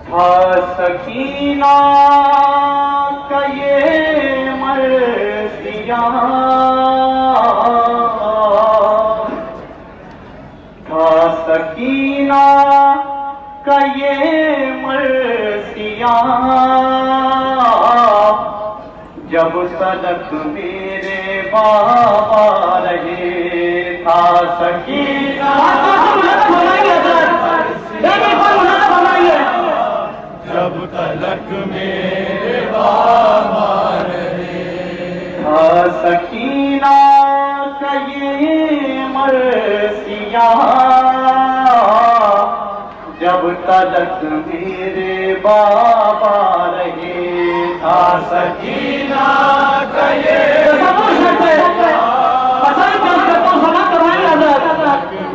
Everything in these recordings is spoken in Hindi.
था सकीना का ये मर्सिया, था सकीना का ये मर्सिया, जब तलक मेरे बाबा रहे। था सकीना जब तलक मेरे बाबा रहे। था सकीना का ये मर्सिया, जब तलक मेरे बाबा रहे। था सकीना का ये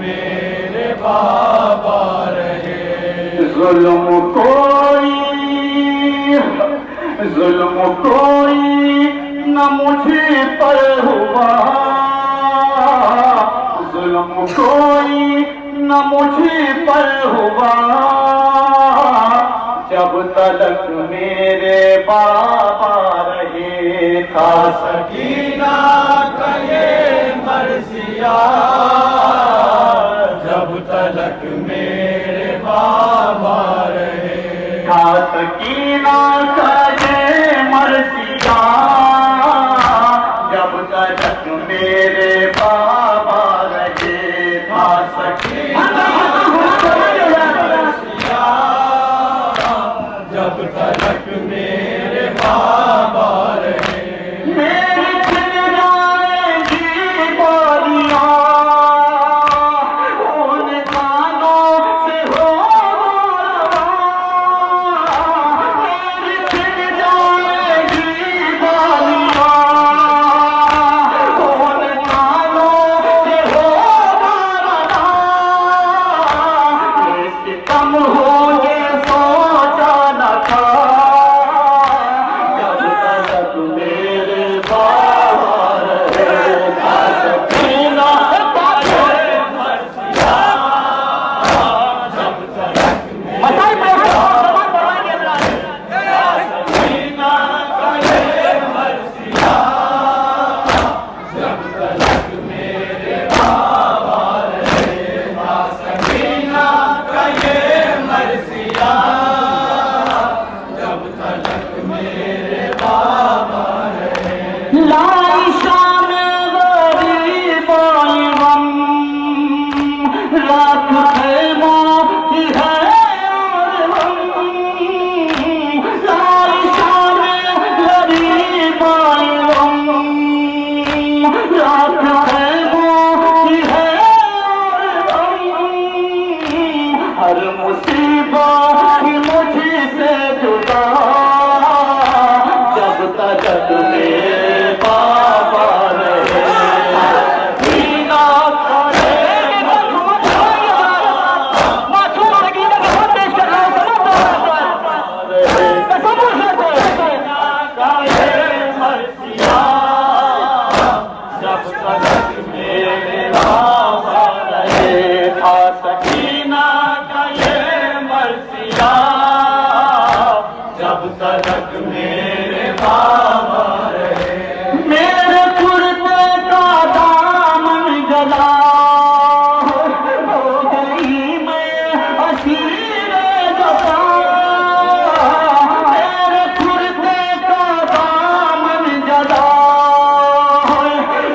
मेरे बाबा रहे। जुल्म कोई न मुझे पर हुआ, जुल्म कोई न मुझे पर हुआ, जब तलक मेरे बाबा रहे। था सकीना का ये मर्सिया, जब तलक मेरे बाबा रहे। था सकीना का ये मर्सिया, जब तलक मेरे बाबा रहे। था सकीना जब तलक मेरे बाबा रहे। मेरे छिन जाएगी बालियां, उन कानों से हो रवा। मेरे छिन जाएगी बालियां, उन कानों से हो रवा। ये सितम हो ये सोचा न था, जब तलक मेरे बाबा रहे। था सकीना का ये मर्सिया, जब तलक सकीना का ये मर्सिया, जब तलक मेरे बाबा रहे। था सकीना का ये मर्सिया, जब तलक मेरे बाबा रहे। लाइशा में गरीब गम, रात खैमों की है और हम। लाइशा में गरीब गम, रात खैमों की है और हम। हर मुसीबत मुझसे जुदा, जब तलक मेरे बाबा रहे। सकीना का ये का ये मर्सिया, जब तलक मेरे बाबा रहे। था सकीना का ये मर्सिया, जब तलक मेरे बाबा रहे। मेरे कुर्ते का दामन जला, हो गई मैं असीर जफा। मेरे कुर्ते का दामन जला,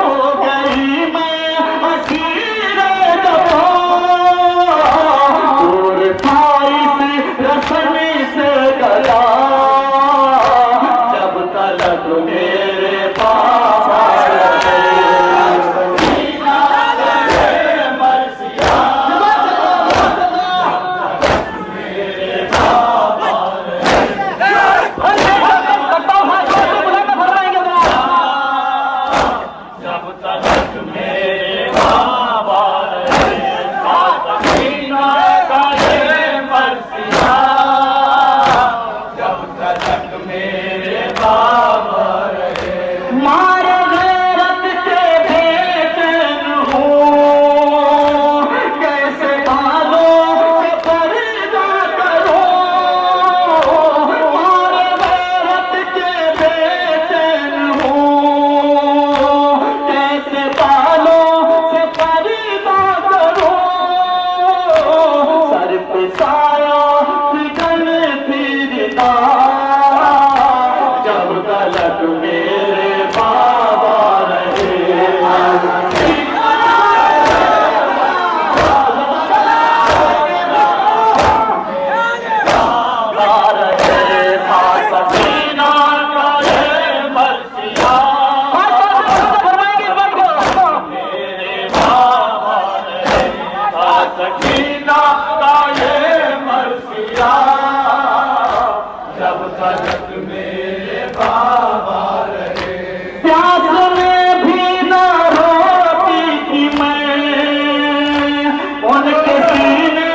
हो गई मैं असीर जफा। दूर था इस रस्म से गला, तलक मेरे बाबा रहे। प्यास में भी न रोती थी मैं, उनके सीने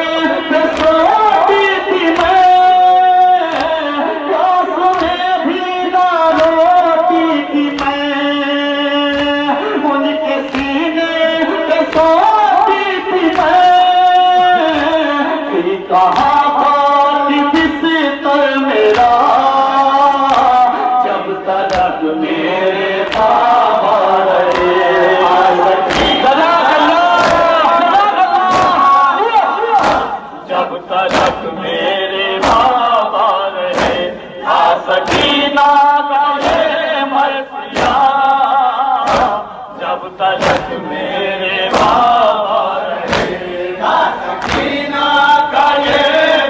पे सोती थी मैं। प्यास में भी न रोती थी मैं, उनके सीने पे सोती थी मैं। कहाँ था बिस्तर मेरा जब तलक मेरे बाबा रहे। जब तलक मेरे बाबा रहे, आ सकीना का ये मरसिया। जब तलक मेरे बाबा रहे, आ सकीना का ये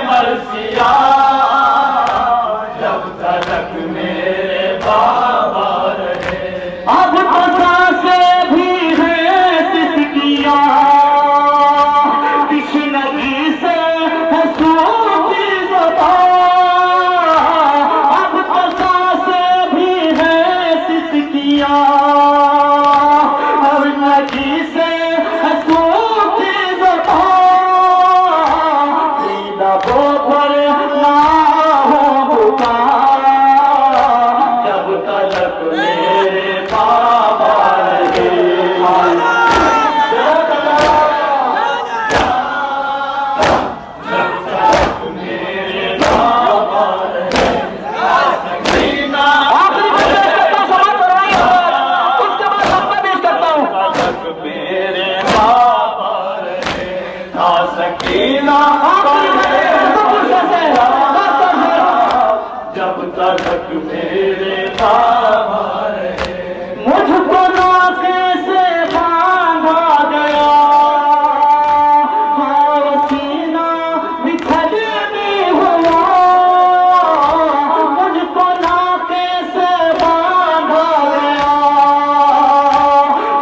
मरसिया। जब तलक मेरे बाबा रहे। अब पता से भी है सिसकिया, कृष्णगी से है सूखी ज़बान। अब पता से भी है सिसकिया, और नगी से है सूखी ज़बान। लबों पर ना हो पुकार जब तलक मेरे बाबा रहे। मेरे बाबा रहे, आ सकीना तलक मेरे बाबा रहे। आ सकीना जब तलक मेरे बाबा रहे। मुझको नाके से बांधा गया, हाय सीना बिखर भी हुआ। मुझको नाके से बांधा गया,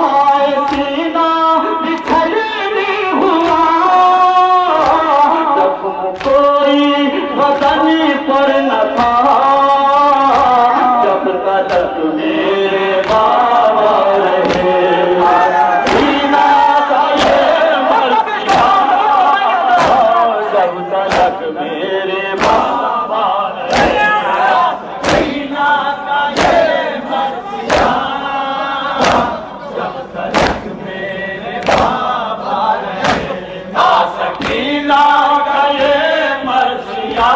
हाय सीना बिखर भी हुआ। जख्म कोई बदन पर न था जब तलक मेरे बाबा रहे। सीना का ये मरसिया। जब तलक मेरे बाबा रहे। सीना का ये मरसिया। जब तलक मेरे बाबा रहे। आ सकीना का ये मरसिया।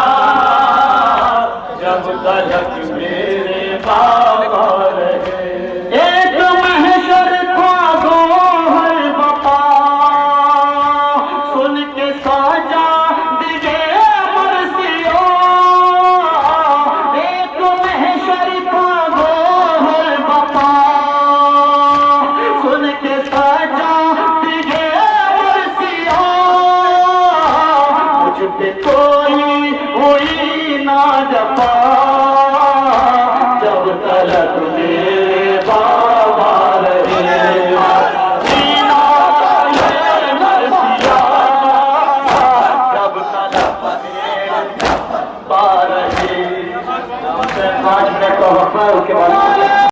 जब तलक मेरे बाबा रहे। एक महशर था गोहर बपा, सुन के साजा दिगे मरसिया। एक महशर था गोहर बपा, सुन के साजा दिगे मरसिया। मुझ पे कोई हुई ना जपा जब तलक मेरे बाबा रहे। सीना का ये मरसिया। जब तलक मेरे बाबा रहे। 5 मिनट का वक्फा, उसके बाद